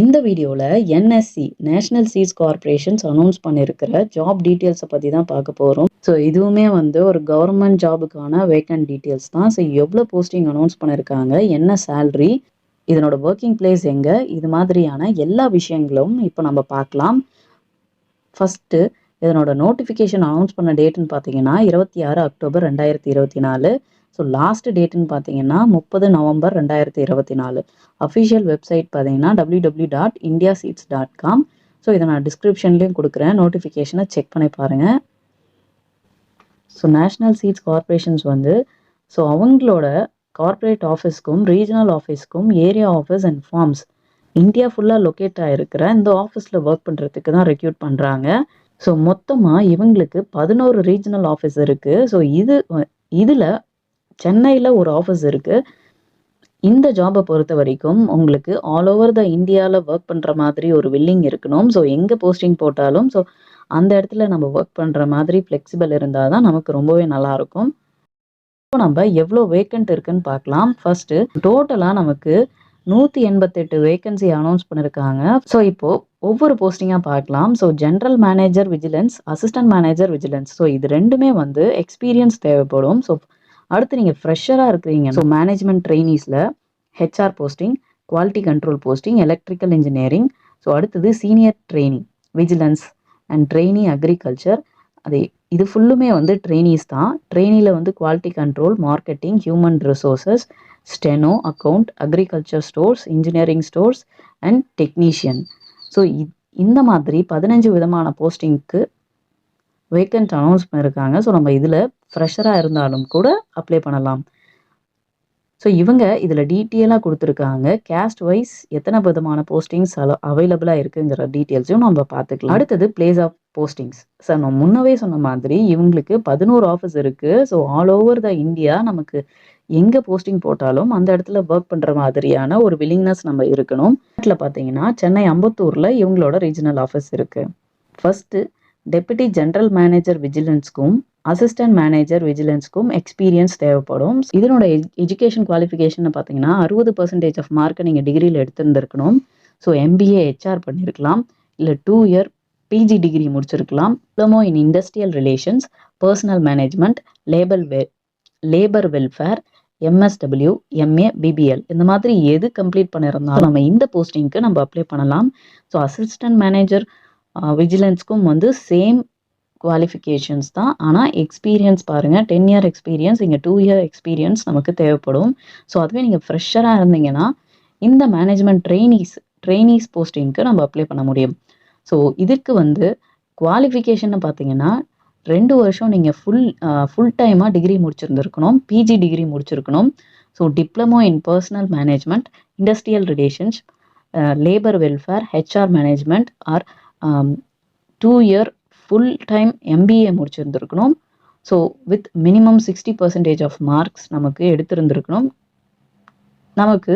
இந்த வீடியோவில் NSC National Seeds Corporations announce பண்ணியிருக்கிற ஜாப் டீட்டெயில்ஸை பற்றி தான் பார்க்க போகிறோம். ஸோ இதுவுமே ஒரு கவர்மெண்ட் ஜாபுக்கான வேக்கன்ட் டீட்டெயில்ஸ் தான். ஸோ எவ்வளோ போஸ்டிங் அனௌன்ஸ் பண்ணியிருக்காங்க, என்ன சேல்ரி, இதனோட ஒர்க்கிங் பிளேஸ் எங்கே, இது மாதிரியான எல்லா விஷயங்களும் இப்போ நம்ம பார்க்கலாம். ஃபஸ்ட்டு இதனோட நோட்டிஃபிகேஷன் அனௌன்ஸ் பண்ண டேட்டுன்னு பார்த்தீங்கன்னா 26 அக்டோபர் 2024. ஸோ லாஸ்ட் டேட்டுன்னு பார்த்தீங்கன்னா 30 நவம்பர் 2024. அஃபிஷியல் வெப்சைட் பார்த்தீங்கன்னா www.indiaseats.com. ஸோ இதை நான் டிஸ்கிரிப்ஷன்லேயும் கொடுக்குறேன், நோட்டிஃபிகேஷனை செக் பண்ணி பாருங்கள். So national seeds corporations so அவங்களோட கார்ப்பரேட் ஆஃபீஸ்க்கும் ரீஜனல் ஆஃபீஸ்க்கும் area office and farms India ஃபுல்லாக லொக்கேட் ஆகிருக்கிற இந்த ஆஃபீஸில் ஒர்க் பண்ணுறதுக்கு தான் ரெக்ரூட் பண்ணுறாங்க. ஸோ மொத்தமாக இவங்களுக்கு 11 ரீஜனல் ஆஃபீஸ் இருக்குது. ஸோ இதில் சென்னையில் ஒரு ஆஃபீஸ் இருக்குது. இந்த ஜாபை பொறுத்த வரைக்கும் உங்களுக்கு ஆல் ஓவர் த இந்தியாவில் ஒர்க் பண்ணுற மாதிரி ஒரு வில்லிங் இருக்கணும். ஸோ எங்கே போஸ்டிங் போட்டாலும் ஸோ அந்த இடத்துல நம்ம ஒர்க் பண்ணுற மாதிரி ஃப்ளெக்சிபிள் இருந்தால் தான் நமக்கு ரொம்பவே நல்லாயிருக்கும். இப்போ நம்ம எவ்வளோ வேக்கண்ட் இருக்குன்னு பார்க்கலாம். ஃபர்ஸ்ட்டு டோட்டலாக நமக்கு 188 வேக்கன்சி அனௌன்ஸ் பண்ணியிருக்காங்க. ஸோ இப்போது ஒவ்வொரு போஸ்டிங்காக பார்க்கலாம். So general manager vigilance, assistant manager vigilance. So இது ரெண்டுமே எக்ஸ்பீரியன்ஸ் தேவைப்படும். ஸோ அடுத்து நீங்கள் ஃப்ரெஷராக இருக்கிறீங்க, ஸோ மேனேஜ்மெண்ட் ட்ரெயினிஸில் HR posting, quality control posting, electrical engineering. So அடுத்தது senior trainee vigilance and trainee agriculture. இது ஃபுல்லுமே ட்ரெயினிஸ் தான். ட்ரெயினியில் quality control, marketing, human resources, steno, account, agriculture stores, engineering stores and technician. So இந்த மாதிரி 15 விதமான போஸ்டிங்க்கு வேக்கண்ட் அனௌன்ஸ் பண்ணியிருக்காங்க. ஸோ நம்ம இதில் ஃப்ரெஷராக இருந்தாலும் கூட அப்ளை பண்ணலாம். ஸோ இவங்க இதில் டீட்டெயிலாக கொடுத்துருக்காங்க. கேஸ்ட் வைஸ் எத்தனை விதமான போஸ்டிங்ஸ் அவைலபிளாக இருக்குங்கிற டீட்டெயில்ஸையும் நம்ம பார்த்துக்கலாம். அடுத்தது பிளேஸ் ஆஃப் போஸ்டிங்ஸ். சார் நான் முன்னவே சொன்ன மாதிரி இவங்களுக்கு 11 ஆஃபீஸ் இருக்குது. So all over the India நமக்கு எங்கே போஸ்டிங் போட்டாலும் அந்த இடத்துல ஒர்க் பண்ணுற மாதிரியான ஒரு வில்லிங்னஸ் நம்ம இருக்கணும். இதில் பார்த்தீங்கன்னா சென்னை அம்பத்தூரில் இவங்களோட ரீஜனல் ஆஃபீஸ் இருக்குது. ஃபஸ்ட்டு டெப்யூட்டி ஜென்ரல் மேனேஜர் விஜிலன்ஸ்க்கும் அசிஸ்டன்ட் மேனேஜர் விஜிலன்ஸ்க்கும் எக்ஸ்பீரியன்ஸ் தேவைப்படும். இதனோட எஜுகேஷன் குவாலிஃபிகேஷன் பார்த்தீங்கன்னா 60% ஆஃப் மார்க்கை நீங்கள் டிகிரியில் எடுத்துருந்துருக்கணும். ஸோ எம்பிஏ ஹெச்ஆர் பண்ணியிருக்கலாம், இல்லை 2 இயர் பிஜி டிகிரி முடிச்சிருக்கலாம். Diploma in industrial relations, personnel management, labour welfare, MSW, MA, BPL இந்த மாதிரி எது கம்ப்ளீட் பண்ணியிருந்தாலும் நம்ம இந்த போஸ்டிங்க்கு நம்ம அப்ளை பண்ணலாம். ஸோ அசிஸ்டன்ட் மேனேஜர் விஜிலன்ஸ்க்கும் சேம் குவாலிஃபிகேஷன்ஸ் தான். ஆனால் எக்ஸ்பீரியன்ஸ் பாருங்கள், 10 இயர் எக்ஸ்பீரியன்ஸ், இங்கே 2 இயர் எக்ஸ்பீரியன்ஸ் நமக்கு தேவைப்படும். ஸோ அதுவே நீங்கள் ஃப்ரெஷராக இருந்தீங்கன்னா இந்த மேனேஜ்மெண்ட் ட்ரெயினிஸ் போஸ்டிங்க்கு நம்ம அப்ளை பண்ண முடியும். ஸோ இதுக்கு குவாலிஃபிகேஷன் பார்த்தீங்கன்னா 2 வருஷம் நீங்கள் ஃபுல் டைமாக டிகிரி முடிச்சிருந்துருக்கணும், பிஜி டிகிரி முடிச்சிருக்கணும். So diploma in personnel management, industrial relations, labour welfare, HR management or 2 year full time MBA முடிச்சிருந்துருக்கணும். So with minimum 60% of marks நமக்கு எடுத்திருந்துருக்கணும். நமக்கு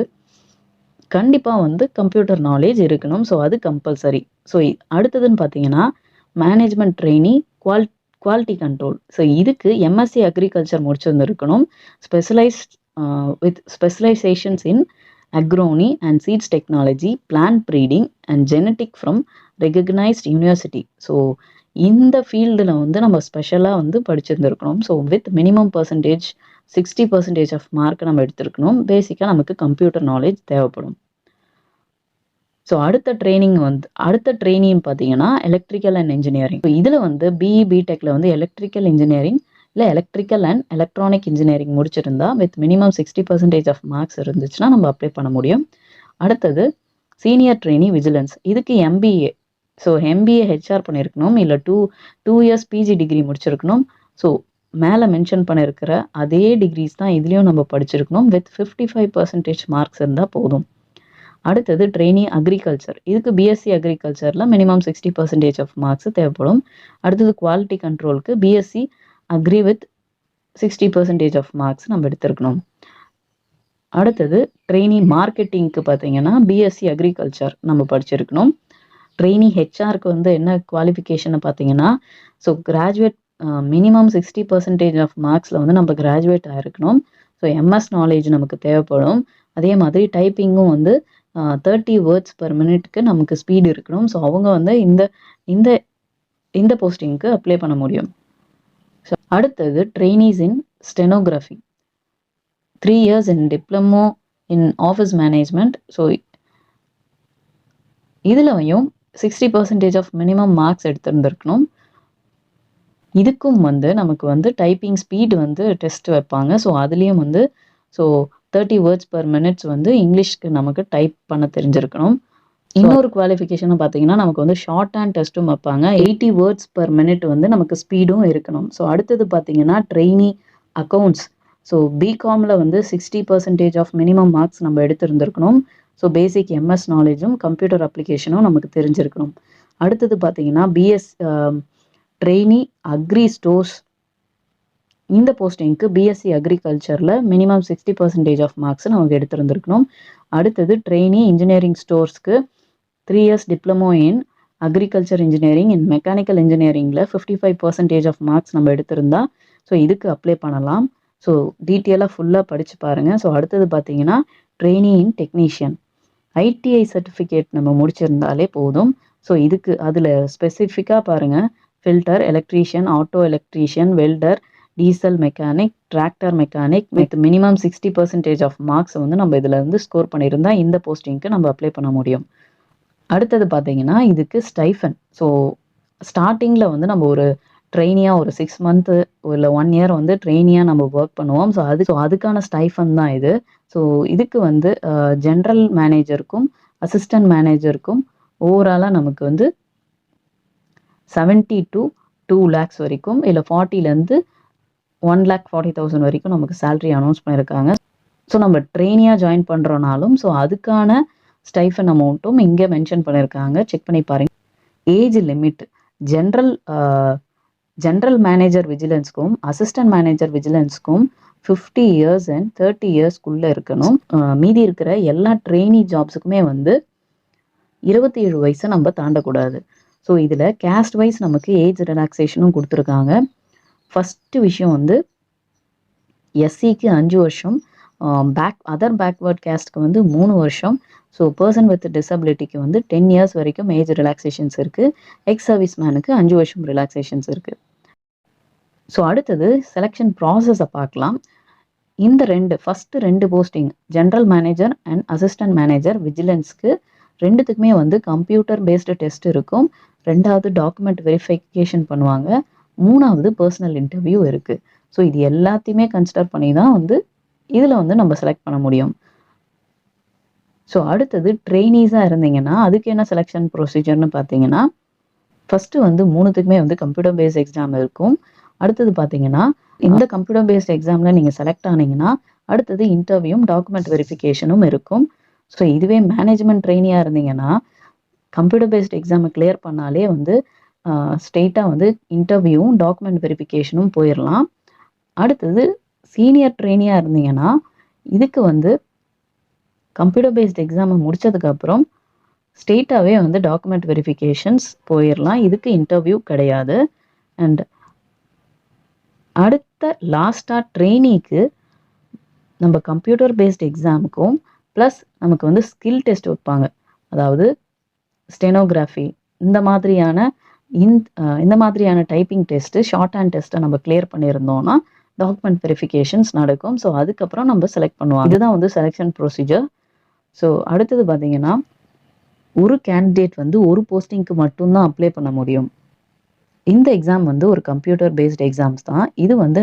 கண்டிப்பாக கம்ப்யூட்டர் நாலேஜ் இருக்கணும். ஸோ அது கம்பல்சரி. ஸோ அடுத்ததுன்னு பார்த்தீங்கன்னா management trainee, quality control. So இதுக்கு எம்எஸ்சி அக்ரிகல்ச்சர் முடிச்சிருந்துருக்கணும். With specialisations in agronomy and seeds technology, plant breeding and genetic from recognised university. So இந்த ஃபீல்டில் நம்ம ஸ்பெஷலாக படிச்சிருந்துருக்கணும். So with minimum 60% of mark நம்ம எடுத்திருக்கணும். பேசிக்காக நமக்கு கம்ப்யூட்டர் நாலேஜ் தேவைப்படும். ஸோ அடுத்த ட்ரெயினிங் பார்த்தீங்கன்னா எலக்ட்ரிக்கல் அண்ட் இன்ஜினியரிங். ஸோ இதில் பிஇ பிடெக்கில் எலக்ட்ரிக்கல் இன்ஜினியரிங் இல்லை எலக்ட்ரிக்கல் அண்ட் எலக்ட்ரானிக் இன்ஜினியரிங் முடிச்சிருந்தா வித் மினிமம் 60% ஆஃப் மார்க்ஸ் இருந்துச்சுன்னா நம்ம அப்ளை பண்ண முடியும். அடுத்தது சீனியர் ட்ரெயினி விஜிலன்ஸ். இதுக்கு எம்பிஏ, ஸோ எம்பிஏ ஹெச்ஆர் பண்ணியிருக்கணும், இல்லை 2 இயர்ஸ் பிஜி டிகிரி முடிச்சிருக்கணும். ஸோ மேலே மென்ஷன் பண்ணியிருக்கிற அதே டிகிரிஸ் தான் இதுலேயும் நம்ம படிச்சிருக்கணும். வித் 55% மார்க்ஸ் இருந்தால் போதும். அடுத்தது ட்ரெயினி அக்ரிகல்ச்சர். இதுக்கு பிஎஸ்சி அக்ரிகல்ச்சரில் மினிமம் 60% ஆஃப் மார்க்ஸ் தேவைப்படும். அடுத்தது குவாலிட்டி கண்ட்ரோலுக்கு BSc agri with 60% of marks நம்ம எடுத்திருக்கணும். அடுத்தது ட்ரெயினி மார்க்கெட்டிங்க்கு பார்த்தீங்கன்னா பிஎஸ்சி அக்ரிகல்ச்சர் நம்ம படிச்சிருக்கணும். ட்ரெயினி ஹெச்ஆருக்கு என்ன குவாலிஃபிகேஷனை பார்த்தீங்கன்னா ஸோ கிராஜுவேட் மினிமம் 60% ஆஃப் மார்க்ஸில் நம்ம கிராஜுவேட் ஆகிருக்கணும். ஸோ எம்எஸ் நாலேஜ் நமக்கு தேவைப்படும். அதே மாதிரி டைப்பிங்கும் 30 வேர்ட்ஸ் பெர் மினிட்க்கு நமக்கு ஸ்பீடு இருக்கணும். ஸோ அவங்க வந்து இந்த இந்த இந்த போஸ்டிங்க்கு அப்ளை பண்ண முடியும். ஸோ அடுத்தது trainees in stenography, 3 years in diploma in office management. So இதுலையும் 60% ஆஃப் மினிமம் மார்க்ஸ் எடுத்திருந்திருக்கணும். இதுக்கும் வந்து நமக்கு வந்து டைப்பிங் ஸ்பீடு வந்து டெஸ்ட் வைப்பாங்க. ஸோ அதுலேயும் வந்து 30 வேர்ட்ஸ் பெர் மினிட்ஸ் வந்து இங்கிலீஷ்க்கு நமக்கு டைப் பண்ண தெரிஞ்சிருக்கணும். இன்னொரு குவாலிஃபிகேஷன் பார்த்தீங்கன்னா நமக்கு வந்து ஷார்ட் ஹேண்ட் டெஸ்ட்டும் வைப்பாங்க. 80 வேர்ட்ஸ் பெர் மினிட் வந்து நமக்கு ஸ்பீடும் இருக்கணும். ஸோ அடுத்தது பார்த்தீங்கன்னா ட்ரெயினி அக்கௌண்ட்ஸ். ஸோ பிகாமில் வந்து 60% ஆஃப் மினிமம் மார்க்ஸ் நம்ம எடுத்திருந்திருக்கணும். ஸோ பேசிக் எம்எஸ் நாலேஜும் கம்ப்யூட்டர் அப்ளிகேஷனும் நமக்கு தெரிஞ்சிருக்கணும். அடுத்தது பார்த்தீங்கன்னா பிஎஸ் ட்ரெயினி அக்ரி ஸ்டோர்ஸ். இந்த போஸ்டிங்க்கு பிஎஸ்சி அக்ரிகல்ச்சரில் மினிமம் 60% ஆஃப் மார்க்ஸ் நமக்கு எடுத்திருந்திருக்கணும். அடுத்தது ட்ரெயினி இன்ஜினியரிங் ஸ்டோர்ஸ்க்கு 3 years diploma in agriculture engineering in mechanical இன்ஜினியரிங்கில் 55% ஆஃப் மார்க்ஸ் நம்ம எடுத்திருந்தா ஸோ இதுக்கு அப்ளை பண்ணலாம். ஸோ டீட்டெயிலாக ஃபுல்லாக படித்து பாருங்கள். ஸோ அடுத்தது பார்த்தீங்கன்னா trainee in technician, ITI certificate நம்ம முடிச்சிருந்தாலே போதும். ஸோ இதுக்கு அதில் ஸ்பெசிஃபிக்காக பாருங்கள், fitter electrician, auto electrician, welder, diesel mechanic, tractor mechanic with minimum 60% of marks வந்து நம்ம இதில் இருந்து ஸ்கோர் பண்ணியிருந்தா இந்த போஸ்டிங்க்கு நம்ம அப்ளை பண்ண முடியும். அடுத்தது பார்த்தீங்கன்னா இதுக்கு ஸ்டைஃபன். ஸோ ஸ்டார்டிங்கில் வந்து நம்ம ஒரு ட்ரெயினியாக ஒரு 6 month இல்லை 1 year வந்து ட்ரெயினியாக நம்ம ஒர்க் பண்ணுவோம். ஸோ அதுக்கான ஸ்டைஃபன் தான் இது. ஸோ இதுக்கு வந்து ஜென்ரல் மேனேஜருக்கும் அசிஸ்டன்ட் மேனேஜருக்கும் ஓவராலாக நமக்கு வந்து 70 to 2 lakhs வரைக்கும், இல்லை 40லேருந்து 1,40,000 வரைக்கும் நமக்கு சேலரி அனௌன்ஸ் பண்ணியிருக்காங்க. ஸோ நம்ம ட்ரெயினியாக ஜாயின் பண்ணுறோனாலும் ஸோ அதுக்கான ஸ்டைஃபன் அமௌண்ட்டும் இங்கே மென்ஷன் பண்ணியிருக்காங்க. செக் பண்ணி பாருங்க. ஏஜ் லிமிட் ஜென்ரல் மேனேஜர் விஜிலன்ஸ்க்கும் அசிஸ்டன்ட் மேனேஜர் விஜிலன்ஸ்க்கும் 50 years and 30 yearsக்குள்ளே இருக்கணும். மீதி இருக்கிற எல்லா ட்ரெயினி ஜாப்ஸுக்குமே வந்து 27 வயசை நம்ம தாண்டக்கூடாது. ஸோ இதில் கேஸ்ட் வைஸ் நமக்கு ஏஜ் ரிலாக்ஸேஷனும் கொடுத்துருக்காங்க. ஃபஸ்ட்டு விஷயம் வந்து எஸ்சிக்கு 5 வருஷம், அதர் பேக்வேர்ட் கேஸ்ட்க்கு வந்து 3 வருஷம். ஸோ பர்சன் வித் டிசபிலிட்டிக்கு வந்து 10 years வரைக்கும் ஏஜ் ரிலாக்ஸேஷன்ஸ் இருக்குது. எக்ஸ் சர்வீஸ் மேனுக்கு 5 வருஷம் ரிலாக்ஸேஷன்ஸ் இருக்குது. ஸோ அடுத்தது செலெக்ஷன் ப்ராசஸை பார்க்கலாம். இந்த first 2 posting general manager and assistant manager விஜிலன்ஸ்க்கு ரெண்டுத்துக்குமே வந்து கம்ப்யூட்டர் பேஸ்டு டெஸ்ட் இருக்கும். 2வது டாக்குமெண்ட் வெரிஃபிகேஷன் பண்ணுவாங்க. 3வது பர்சனல் இன்டர்வியூ இருக்குது. ஸோ இது எல்லாத்தையுமே கன்சிடர் பண்ணி தான் வந்து இதில் வந்து நம்ம செலக்ட் பண்ண முடியும். ஸோ அடுத்தது ட்ரெயினிஸாக இருந்தீங்கன்னா அதுக்கு என்ன செலெக்ஷன் ப்ரொசீஜர்னு பார்த்தீங்கன்னா ஃபஸ்ட்டு வந்து 3த்துக்குமே வந்து கம்ப்யூட்டர் பேஸ்ட் எக்ஸாம் இருக்கும். அடுத்தது பார்த்தீங்கன்னா இந்த கம்ப்யூட்டர் பேஸ்ட் எக்ஸாமில் நீங்கள் செலக்ட் ஆனீங்கன்னா அடுத்தது இன்டர்வியூவும் டாக்குமெண்ட் வெரிஃபிகேஷனும் இருக்கும். ஸோ இதுவே மேனேஜ்மெண்ட் ட்ரெயினியாக இருந்தீங்கன்னா கம்ப்யூட்டர் பேஸ்ட் எக்ஸாமை கிளியர் பண்ணாலே வந்து ஸ்ட்ரெயிட்டாக வந்து இன்டர்வியூவும் டாக்குமெண்ட் வெரிஃபிகேஷனும் போயிடலாம். அடுத்தது சீனியர் ட்ரெயினியாக இருந்தீங்கன்னா இதுக்கு வந்து கம்ப்யூட்டர் பேஸ்ட் எக்ஸாமை முடித்ததுக்கப்புறம் ஸ்ட்ரெயிட்டாகவே வந்து டாக்குமெண்ட் வெரிஃபிகேஷன்ஸ் போயிடலாம். இதுக்கு இன்டர்வியூ கிடையாது. அண்ட் அடுத்த லாஸ்ட்டாக ட்ரெயினிக்கு நம்ம கம்ப்யூட்டர் பேஸ்ட் எக்ஸாமுக்கும் ப்ளஸ் நமக்கு வந்து ஸ்கில் டெஸ்ட் வைப்பாங்க. அதாவது ஸ்டெனோகிராஃபி இந்த மாதிரியான டைப்பிங் டெஸ்ட்டு, ஷார்ட் ஹேண்ட் டெஸ்ட்டை நம்ம கிளியர் பண்ணியிருந்தோம்னா டாக்குமெண்ட் வெரிஃபிகேஷன்ஸ் நடக்கும். ஸோ அதுக்கப்புறம் நம்ம செலக்ட் பண்ணுவோம். இதுதான் வந்து செலெக்ஷன் ப்ரொசீஜர். ஸோ அடுத்தது பார்த்தீங்கன்னா ஒரு கேண்டிடேட் வந்து ஒரு போஸ்டிங்க்கு மட்டும்தான் அப்ளை பண்ண முடியும். இந்த எக்ஸாம் வந்து ஒரு கம்ப்யூட்டர் பேஸ்ட் எக்ஸாம்ஸ் தான். இது வந்து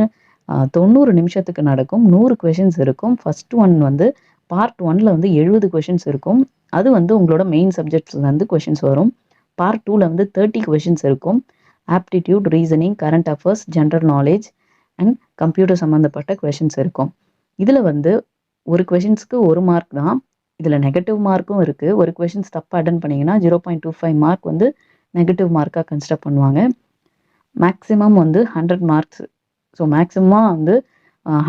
90 நிமிஷத்துக்கு நடக்கும். 100 கொஷின்ஸ் இருக்கும். ஃபர்ஸ்ட் ஒன் வந்து பார்ட் 1ல் வந்து 70 கொஷின்ஸ் இருக்கும். அது வந்து உங்களோட மெயின் சப்ஜெக்ட்ஸ்லேருந்து கொஷின்ஸ் வரும். பார்ட் 2ல் வந்து 30 கொஷின்ஸ் இருக்கும். Aptitude, reasoning, current affairs, general knowledge and computer சம்மந்தப்பட்ட கொஷின்ஸ் இருக்கும். இதில் வந்து ஒரு கொஷின்ஸ்க்கு 1 மார்க் தான். இதில் நெகட்டிவ் மார்க்கும் இருக்குது. ஒரு கொஷின்ஸ் தப்பாக அட்டன் பண்ணிங்கன்னா 0.25 மார்க் வந்து நெகட்டிவ் மார்க்காக கன்சிடர் பண்ணுவாங்க. மேக்ஸிமம் வந்து 100 மார்க்ஸ். ஸோ மேக்ஸிமமாக வந்து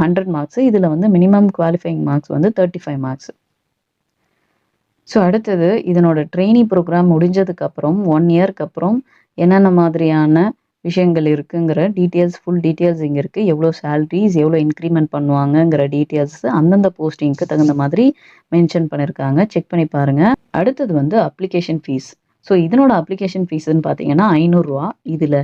100 மார்க்ஸு. இதில் வந்து மினிமம் குவாலிஃபைங் மார்க்ஸ் வந்து 35 மார்க்ஸ். ஸோ அடுத்தது இதனோட ட்ரெயினிங் ப்ரோக்ராம் முடிஞ்சதுக்கப்புறம் 1 இயர்க்கு அப்புறம் என்னென்ன மாதிரியான விஷயங்கள் இருக்குங்கிற ஃபுல் டீட்டெயில்ஸ் இங்கே இருக்குது. எவ்வளோ சேலரிஸ், எவ்வளோ இன்க்ரிமெண்ட் பண்ணுவாங்கங்கிற டீட்டெயில்ஸ் அந்தந்த போஸ்டிங்க்கு தகுந்த மாதிரி மென்ஷன் பண்ணியிருக்காங்க. செக் பண்ணி பாருங்கள். அடுத்தது வந்து அப்ளிகேஷன் ஃபீஸ். ஸோ இதனோட அப்ளிகேஷன் ஃபீஸ்ன்னு பார்த்தீங்கன்னா ரூ. 500.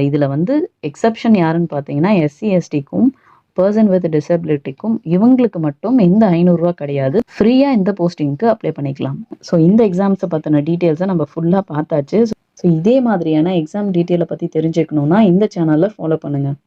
இதில் வந்து எக்ஸப்ஷன் யாருன்னு பார்த்தீங்கன்னா எஸ்சி எஸ்டிக்கும் பர்சன் வித் டிசபிலிட்டிக்கும் இவங்களுக்கு மட்டும் இந்த ரூ. 500 கிடையாது. ஃப்ரீயாக இந்த போஸ்டிங்க்கு அப்ளை பண்ணிக்கலாம். ஸோ இந்த எக்ஸாம்ஸை பற்றின டீட்டெயில்ஸை நம்ம ஃபுல்லாக பார்த்தாச்சு. ஸோ இதே மாதிரியான எக்ஸாம் டீட்டெயிலை பற்றி தெரிஞ்சுக்கணுன்னா இந்த சேனலை ஃபாலோ பண்ணுங்கள்.